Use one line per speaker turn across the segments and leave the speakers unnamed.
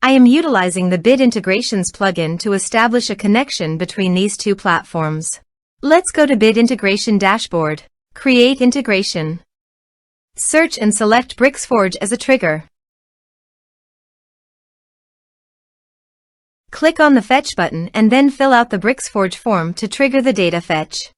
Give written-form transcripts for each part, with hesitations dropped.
I am utilizing the Bit Integrations plugin to establish a connection between these two platforms. Let's go to Bit Integration Dashboard. Create integration. Search and select Bricksforge as a trigger. Click on the Fetch button and then fill out the Bricksforge form to trigger the data fetch.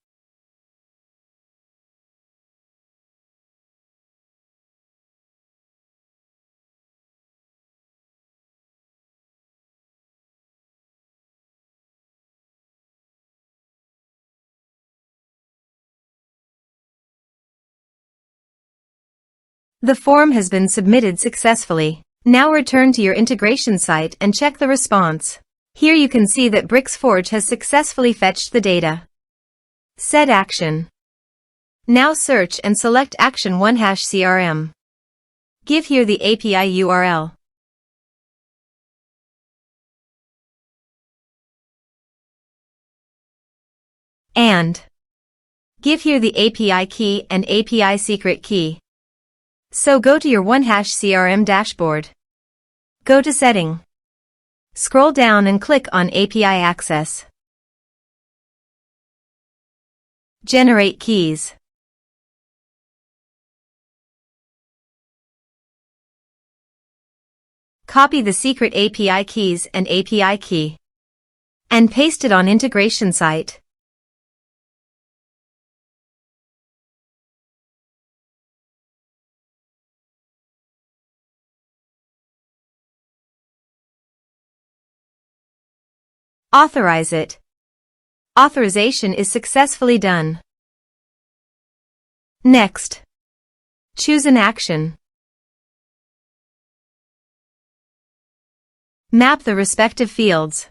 The form has been submitted successfully. Now return to your integration site and check the response. Here you can see that Bricksforge has successfully fetched the data. Set action. Now search and select Action OneHash CRM. Give here the API URL. And give here the API key and API secret key. So go to your OneHash CRM dashboard. Go to Setting. Scroll down and click on API Access. Generate keys. Copy the secret API keys and API key and paste it on integration site. Authorize it. Authorization is successfully done. Next, choose an action. Map the respective fields.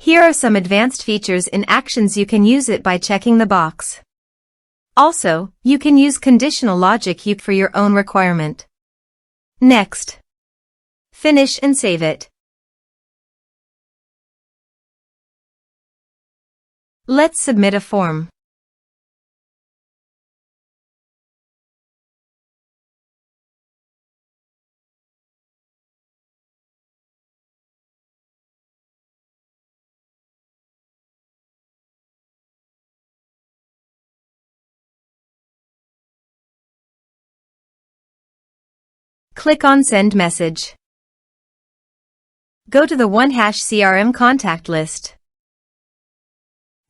Here are some advanced features in Actions. You can use it by checking the box. Also, you can use conditional logic for your own requirement. Next, finish and save it. Let's submit a form. Click on Send Message. Go to the OneHash CRM contact list.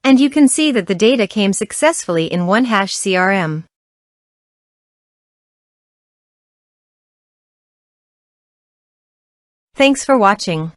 And you can see that the data came successfully in OneHash CRM. Thanks for watching.